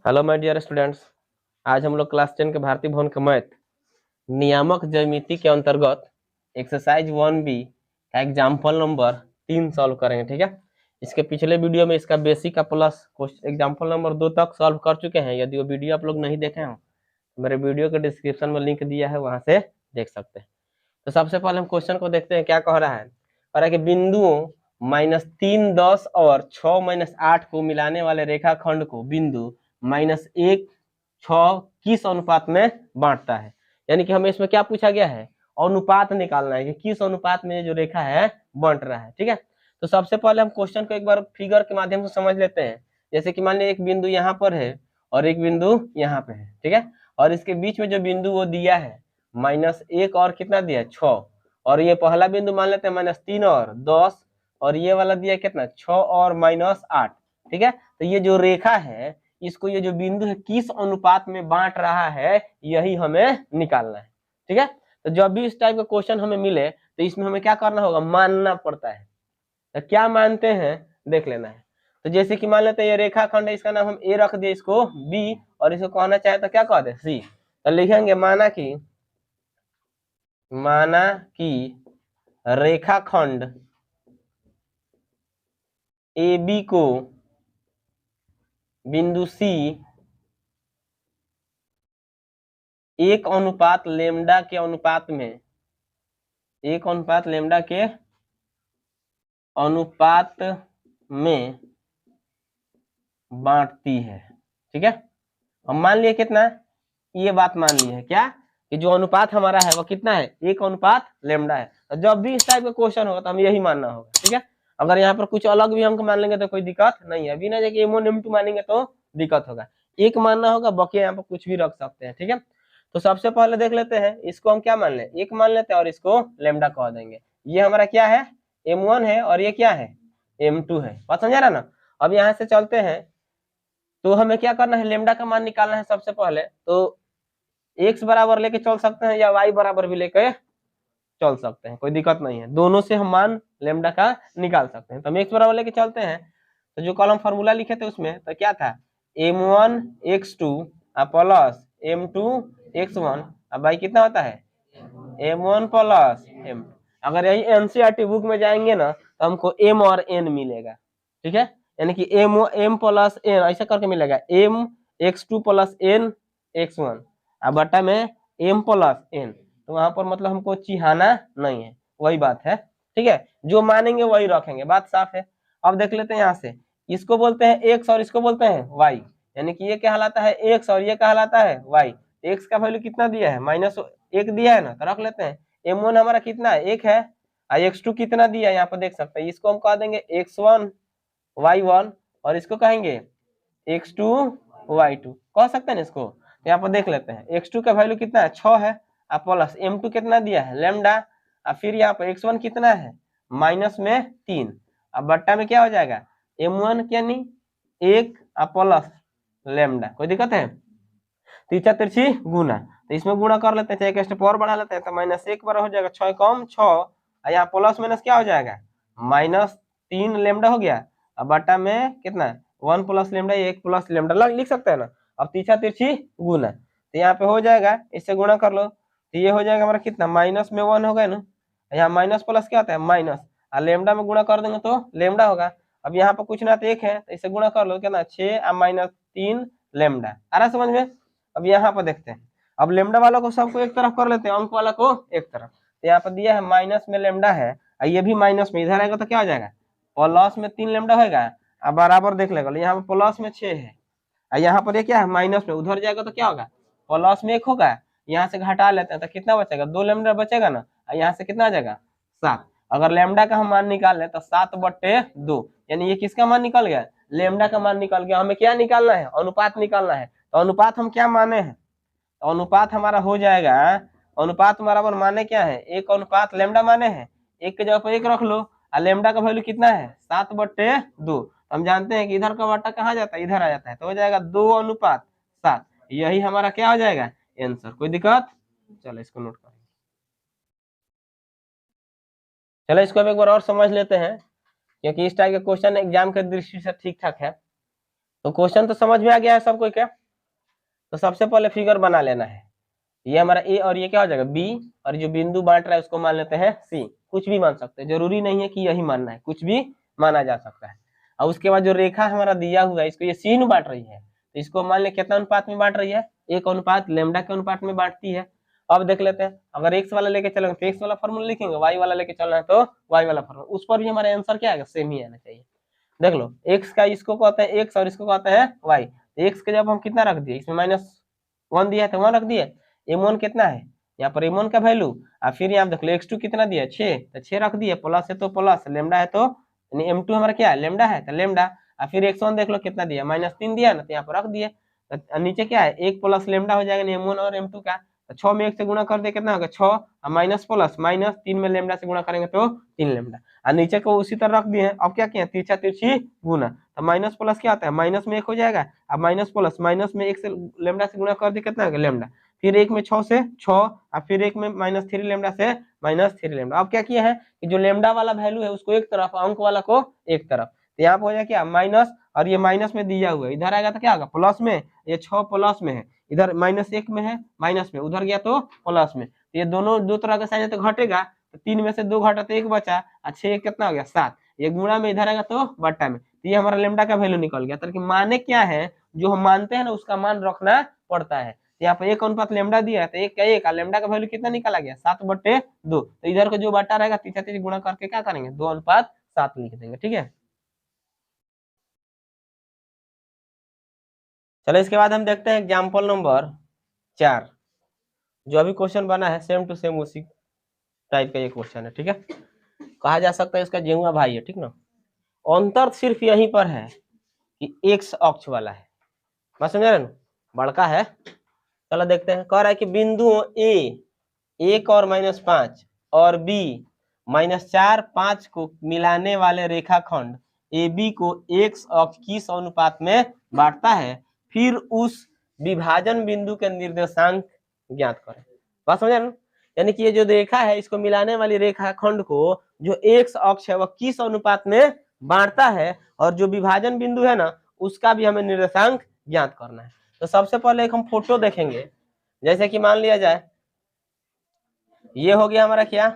Hello my dear students. आज हम लोग क्लास 10 के भारतीय भवन का मैथ नियामक ज्यामिति के अंतर्गत एक्सरसाइज 1B का एग्जाम्पल नंबर 3 सॉल्व करेंगे। ठीक है, इसके पिछले वीडियो में इसका बेसिक का प्लस एग्जाम्पल नंबर 2 तक सॉल्व कर चुके हैं। यदि वो वीडियो आप लोग नहीं देखे हो तो मेरे वीडियो के डिस्क्रिप्शन में लिंक दिया है, वहां से देख सकते हैं। तो सबसे पहले हम क्वेश्चन को देखते हैं क्या कह रहा है। कह रहा है कि बिंदुओं -3, 10 और 6, -8 को मिलाने वाले रेखाखंड को बिंदु -1, 6 किस अनुपात में बांटता है। यानी कि हमें इसमें क्या पूछा गया है, अनुपात निकालना है कि किस अनुपात में जो रेखा है बांट रहा है। ठीक है, तो सबसे पहले हम क्वेश्चन को एक बार फिगर के माध्यम से समझ लेते हैं। जैसे कि मान लीजिए एक बिंदु यहाँ पर है और एक बिंदु यहाँ पे है। ठीक है, और इसके बीच में जो बिंदु वो दिया है -1 और कितना दिया है 6, और ये पहला बिंदु मान लेते हैं -3 और 10, और ये वाला दिया कितना 6 और -8। ठीक है, तो ये जो रेखा है इसको, ये जो बिंदु है किस अनुपात में बांट रहा है, यही हमें निकालना है। ठीक है, तो जब भी इस टाइप का क्वेश्चन हमें मिले तो इसमें हमें क्या करना होगा, मानना पड़ता है। तो क्या मानते हैं देख लेना है। तो जैसे कि मान लेते हैं ये रेखाखंड है, इसका नाम हम ए रख दिए, इसको बी, और इसको कहना चाहे तो क्या कह दे सी। तो लिखेंगे माना कि रेखाखंड ए बी को बिंदु सी 1:λ के अनुपात में, 1:λ के अनुपात में बांटती है। ठीक है, हम मान लिए कितना, ये बात मान ली है क्या कि जो अनुपात हमारा है वो कितना है, 1:λ है। तो जब भी इस टाइप का क्वेश्चन होगा तो हम यही मानना होगा। ठीक है, अगर यहाँ पर कुछ अलग भी अंक मान लेंगे तो कोई दिक्कत नहीं है, बिना जगह M1 M2 मानेंगे तो दिक्कत होगा। एक मानना होगा, बाकी यहाँ पर कुछ भी रख सकते हैं। ठीक है, तो सबसे पहले देख लेते हैं, इसको हम क्या मान ले, एक मान लेते हैं और इसको लैम्डा कह देंगे। ये हमारा क्या है, M1 है, और ये क्या है, M2 है। बात समझा रहा ना। अब यहाँ से चलते हैं, तो हमें क्या करना है, लेमडा का मान निकालना है। सबसे पहले तो x बराबर लेके चल सकते हैं या y बराबर भी लेके चल सकते हैं, कोई दिक्कत नहीं है, दोनों से हम मान लेमडा का निकाल सकते हैं। तो हम x बराबर लेके चलते हैं, तो जो कॉलम फॉर्मूला लिखे थे उसमें तो क्या था, m1 x2 plus m2 x1, अब भाई कितना होता है m1 प्लस m। अगर यही एनसीईआरटी बुक में जाएंगे ना तो हमको m और n मिलेगा। ठीक है, यानी कि m प्लस n ऐसा करके मिलेगा, m x2 plus n x1 अब बटा में m प्लस n। तो वहां पर मतलब हमको चिहाना नहीं है, वही बात है। ठीक है, जो मानेंगे वही रखेंगे, बात साफ है। अब देख लेते हैं यहाँ से, इसको बोलते हैं x और इसको बोलते हैं y, यानी कि ये कहलाता है x और ये कहलाता है y। x का वैल्यू कितना दिया है, -1 दिया है ना, तो रख लेते हैं। m1 हमारा कितना है, 1 है, और x2 कितना दिया है यहाँ पर देख सकते हैं, इसको हम कह देंगे x1 y1, और इसको कहेंगे x2 y2 कह सकते हैं ना इसको। तो यहाँ पर देख लेते हैं, x2 का वैल्यू कितना है 6 है, और प्लस m2 कितना दिया है लैम्डा, और फिर यहाँ पर x1 कितना है -3, अब बट्टा में क्या हो जाएगा m1 यानी 1 प्लस लैम्डा, कोई दिक्कत है। तीसरा तिरछी गुना, तो इसमें गुणा कर लेते हैं, एक स्टेप और बढ़ा लेते हैं, तो -1 बराबर हो जाएगा 6 कम 6, और यहाँ प्लस माइनस क्या हो जाएगा -3 लैम्डा हो गया, अब बटा में कितना 1 प्लस लैम्डा, 1 प्लस लैम्डा लिख सकते हैं ना। अब तीसरा तिरछी गुना, तो यहाँ पे हो जाएगा, इससे गुणा कर लो, तो ये हो जाएगा हमारा कितना माइनस में 1 हो गया ना, यहाँ माइनस प्लस क्या होता है माइनस, और लैम्डा में गुणा कर देंगे तो लैम्डा होगा। अब यहाँ पर कुछ ना तो 1 है, तो इससे गुणा कर लो कितना 6 और -3 लैम्डा, आ रहा समझ में। अब यहाँ पर देखते हैं, अब लेमडा वालों को सबको एक तरफ कर लेते हैं, अंक वाला को एक तरफ। तो यहाँ पर दिया है माइनस में लेमडा है, और ये भी माइनस में, इधर आएगा तो क्या हो जाएगा प्लस में 3 लेमडा होगा, अब बराबर देख लेगा, यहाँ पर प्लस में 6 है, और यहाँ पर ये क्या है माइनस में, उधर जाएगा तो क्या होगा प्लस में 1 होगा, यहाँ से घटा लेते हैं तो कितना बचेगा 2 लेमडा बचेगा ना, और यहाँ से कितना आ जाएगा 7। अगर लेमडा का हम मान निकाल लें तो 7/2, यानी ये किसका मान निकल गया, लेमडा का मान निकल गया। हमें क्या निकालना है, अनुपात निकालना है। तो अनुपात हम क्या माने हैं, तो अनुपात हमारा हो जाएगा, अनुपात बराबर माने क्या है 1 लैम्डा माने हैं, 1 के जगह पर 1 रख लो, और लैम्डा का वैल्यू कितना है 7/2। हम जानते हैं कि इधर का बट्टा कहाँ जाता है, इधर आ जाता है, तो हो जाएगा 2:7, यही हमारा क्या हो जाएगा आंसर। कोई दिक्कत, चलो इसको नोट करें। चलो इसको अब एक बार और समझ लेते हैं, क्योंकि इस टाइप के क्वेश्चन एग्जाम के दृष्टि से ठीक ठाक है। तो क्वेश्चन तो समझ में आ गया है सबको क्या? तो सबसे पहले फिगर बना लेना है। ये हमारा ए और ये क्या हो जाएगा बी, और जो बिंदु बांट रहा है उसको मान लेते हैं सी। कुछ भी मान सकते हैं, जरूरी नहीं है कि यही मानना है, कुछ भी माना जा सकता है। और उसके बाद जो रेखा हमारा दिया हुआ है इसको ये सी में बांट रही है, तो इसको मान ले कितना अनुपात में बांट रही है, 1 लेमडा के अनुपात में बांटती है। अब देख लेते हैं, अगर एक्स वाला लेके चलेंगे तो एक्स वाला फॉर्मूला लिखेंगे, वाई वाला लेके चलना है तो वाई वाला फॉर्मूला, उस पर भी हमारा आंसर क्या आएगा, सेम ही आना चाहिए। देख लो एक्स का इसको कहते हैं एक्स और इसको कहते हैं वाई। एक्स के जब हम कितना रख दिए, इसमें -1 दिया है तो 1 रख दिए। m1 कितना है, यहाँ पर m1 का वैल्यू, और फिर यहाँ देख लो x2 कितना दिया है 6, तो 6 रख दिए, प्लस है तो प्लस, लेमडा है तो यानी m2 हमारा क्या है लेमडा है तो लेमडा, और फिर x1 देख लो कितना दिया -3 दिया ना, तो यहाँ पर रख दिए। तो नीचे क्या है 1 प्लस लेमडा हो जाएगा m1 और m2 का, तो 6 में 1 से गुणा कर दे कितना होगा 6, और माइनस प्लस -3 में लेमडा से गुणा करेंगे तो 3 लेमडा, और नीचे को उसी तरह रख दिए। अब क्या किया तिरछा तिरछी गुना, तो माइनस प्लस क्या आता है माइनस में 1 हो जाएगा, अब माइनस प्लस माइनस में 1 से लेमडा से गुणा कर दे कितना होगा लेमडा, फिर 1 में 6 से 6, और फिर 1 में -3 लेमडा से -3 लेमडा। अब क्या किया है कि जो लेमडा वाला वैल्यू है उसको एक तरफ, अंक वाला को एक तरफ, तो यहाँ पे हो जाएगा क्या माइनस, और ये माइनस में दिया हुआ है, इधर आएगा तो क्या होगा प्लस में, ये 6 प्लस में है, इधर -1 में है माइनस में, उधर गया तो प्लस में, तो ये दोनों दो तरह का साइन है तो घटेगा, तो 3 में से 2 घटा तो 1 बचा, और 6 कितना हो गया 7, ये गुणा में इधर आएगा तो बट्टा में, तो ये हमारा लेमडा का वैल्यू निकल गया। तो माने क्या है, जो हम मानते हैं ना उसका मान रखना पड़ता है। यहाँ पे 1 अनुपात लेमडा दिया है तो 1 का 1, लेमडा का वैल्यू कितना निकाला गया 7/2, तो इधर का जो बट्टा रहेगा तीसरा तीसरा गुणा करके क्या करेंगे 2:7 लिख देंगे, ठीक है। चलो इसके बाद हम देखते हैं एग्जाम्पल नंबर 4, जो अभी क्वेश्चन बना है सेम टू सेम उसी टाइप का ये क्वेश्चन है, ठीक है। कहा जा सकता है इसका जेहुआ भाई है, ठीक ना। अंतर सिर्फ यहीं पर है कि एक्स अक्ष वाला है, बस समझ रहे ना, बड़का है। चलो देखते हैं, कह रहा है कि बिंदु ए 1 और -5 और बी -4 5 को मिलाने वाले रेखाखंड ए बी को एक्स अक्ष किस अनुपात में बांटता है, फिर उस विभाजन बिंदु के निर्देशांक ज्ञात करें। बात समझ रहे ना, यानी कि ये जो रेखा है इसको मिलाने वाली रेखाखंड को जो एक्स अक्ष है वह किस अनुपात में बांटता है, और जो विभाजन बिंदु है ना उसका भी हमें निर्देशांक ज्ञात करना है। तो सबसे पहले एक हम फोटो देखेंगे, जैसे कि मान लिया जाए ये हो गया हमारा क्या,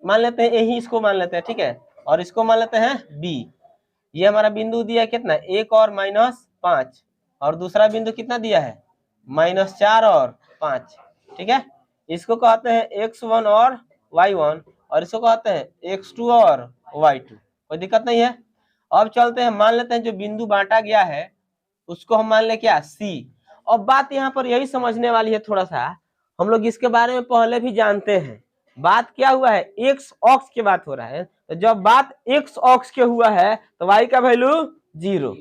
मान लेते हैं यही इसको मान लेते हैं, ठीक है, और इसको मान लेते हैं बी। ये हमारा बिंदु दिया है कितना 1 और -5, और दूसरा बिंदु कितना दिया है -4 और 5, ठीक है। इसको कहते हैं x1 और y1, और इसको कहते हैं x2 और y2, कोई दिक्कत नहीं है। अब चलते हैं, मान लेते हैं जो बिंदु बांटा गया है उसको हम मान ले क्या C। अब बात यहाँ पर यही समझने वाली है, थोड़ा सा हम लोग इसके बारे में पहले भी जानते हैं। बात क्या हुआ है, एक्स अक्ष की बात हो रहा है, तो जब बात एक्स अक्ष के हुआ है तो y का वैल्यू 0,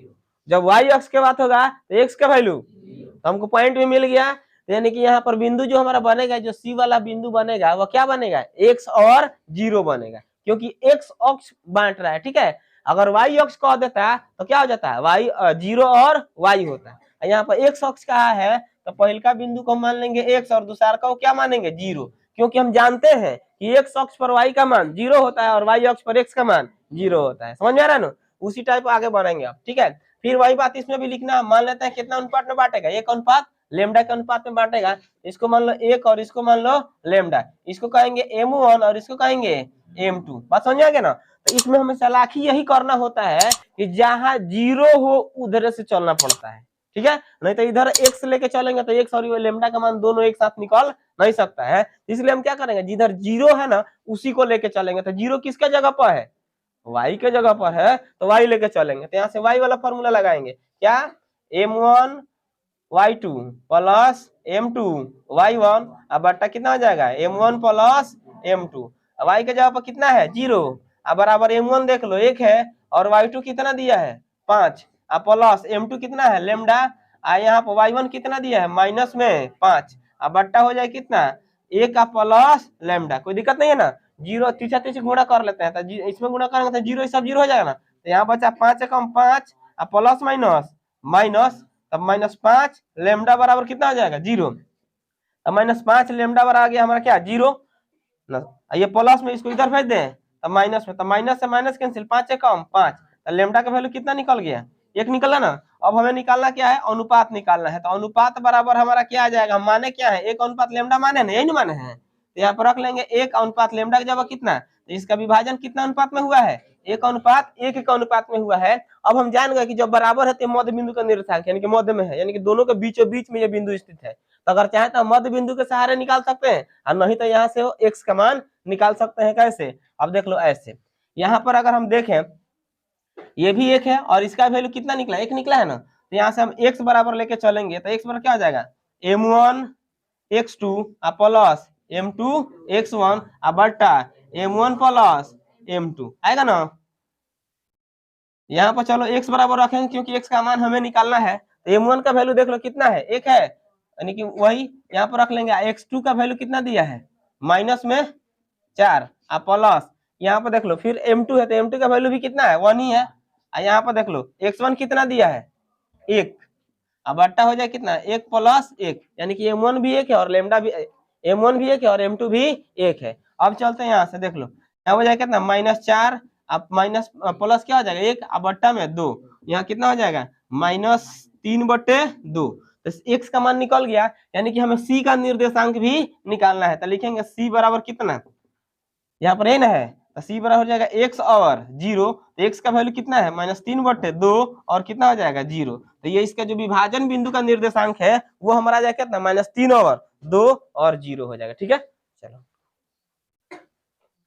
जब y अक्ष के बात होगा तो x का वैल्यू, तो हमको पॉइंट भी मिल गया। यानी कि यहाँ पर बिंदु जो हमारा बनेगा, जो C वाला बिंदु बनेगा वह क्या बनेगा x और 0 बनेगा, क्योंकि x अक्ष बांट रहा है, ठीक है। अगर y अक्ष कह देता है तो क्या हो जाता है y 0 और y होता है। यहाँ पर x अक्ष कहा है तो पहले का बिंदु को मान लेंगे x और दूसरा को क्या मानेंगे 0, क्योंकि हम जानते हैं कि x अक्ष पर y का मान 0 होता है और y अक्ष पर x का मान 0 होता है। समझ में आ रहा है ना, उसी टाइप आगे बढ़ेंगे आप, ठीक है। फिर वही बात इसमें भी लिखना, मान लेते हैं कितना अनुपात में बांटेगा, 1 अनुपात लेमडा के अनुपात में बांटेगा। इसको मान लो 1 और इसको मान लो लेमडा, इसको कहेंगे m1 और इसको कहेंगे m2। बात समझ आ गया ना। तो इसमें हमें चालाकी यही करना होता है कि जहां 0 हो उधर से चलना पड़ता है, ठीक है, नहीं तो इधर x लेके चलेंगे तो x और लेमडा का मान दोनों एक साथ निकल नहीं सकता है। इसलिए हम क्या करेंगे, जिधर 0 है ना उसी को लेके चलेंगे। तो 0 किसके जगह पर है, y के जगह पर है, तो y लेके चलेंगे। तो यहाँ से y वाला फॉर्मूला लगाएंगे, क्या m1 y2 plus m2 y1, अब बट्टा कितना हो जाएगा m1 प्लस m2, y के जगह पर कितना है 0, अब बराबर m1 देख लो 1 है, और y2 कितना दिया है 5, अब प्लस m2 कितना है लेमडा, यहाँ पर y1 कितना दिया है माइनस में 5, अब बट्टा हो जाए कितना 1 का प्लस लेमडा, कोई दिक्कत नहीं है ना। 0 तीसरा तीसरा गुणा कर लेते हैं, तो इसमें गुणा करेंगे तो 0 सब 0 हो जाएगा ना। तो यहाँ बचा 5 से कम 5, अब प्लस माइनस माइनस, तब -5 लेमडा बराबर कितना हो जाएगा 0, अब -5 लेमडा बराबर आ गया हमारा क्या 0 ना, ये प्लस में इसको इधर भेज दें तब माइनस में, तब माइनस से माइनस कैंसिल, 5 से कम 5, तो लेमडा का वैल्यू कितना निकल गया एक निकला ना। अब हमें निकालना क्या है, अनुपात निकालना है। तो अनुपात बराबर हमारा क्या आ जाएगा, माने क्या है, एक अनुपात लेमडा माने ना, यही ना माने हैं। तो यहाँ पर रख लेंगे एक अनुपात लेमडा की जगह कितना, तो इसका विभाजन कितना अनुपात में हुआ है, एक अनुपात एक एक अनुपात में हुआ है। अब हम जान गए कि जब बराबर है तो मध्य बिंदु का निर्देशांक यानी कि मध्य में है, यानी कि दोनों के बीचों बीच में ये बिंदु स्थित है। तो अगर चाहे तो मध्य बिंदु के सहारे निकाल सकते हैं, और नहीं तो यहाँ से वो एक्स का मान निकाल सकते हैं। कैसे, अब देख लो ऐसे, यहाँ पर अगर हम देखें ये भी एक है और इसका वैल्यू कितना निकला, एक निकला है ना। तो यहाँ से हम x बराबर लेके चलेंगे तो x बराबर क्या हो जाएगा, m1 x2 plus m2 x1 बट्टा m1 प्लस m2 आएगा ना। यहाँ पर चलो x बराबर रखेंगे क्योंकि x का मान हमें निकालना है। तो m1 का वैल्यू देख लो कितना है, एक है, यानी कि वही यहाँ पर रख लेंगे। x2 का वैल्यू कितना दिया है, माइनस में 4 प्लस यहाँ पर देख लो फिर m2 है तो m2 का वैल्यू भी कितना है, 1 ही है। यहाँ पर देख लो x1 कितना दिया है, एक, अब बट्टा हो जाए कितना, एक प्लस एक, यानी कि m1 भी एक है और लेमडा भी, m1 भी एक है और m2 भी एक है। अब चलते हैं यहाँ से, देख लो यहाँ हो जाएगा कितना, -4 अब माइनस प्लस क्या हो जाएगा, एक अब बट्टा में 2, यहाँ कितना हो जाएगा, -3/2। तो x का मान निकल गया, यानी कि हमें c का निर्देशांक भी निकालना है। तो लिखेंगे c बराबर कितना, यहाँ पर n है तो c बराबर हो जाएगा x और 0। तो x का वैल्यू कितना है, -3/2 और कितना हो जाएगा 0। तो ये इसका जो विभाजन बिंदु का निर्देशांक है वो हमारा आ जाएगा कितना, -3/2 और 0 हो जाएगा। ठीक है।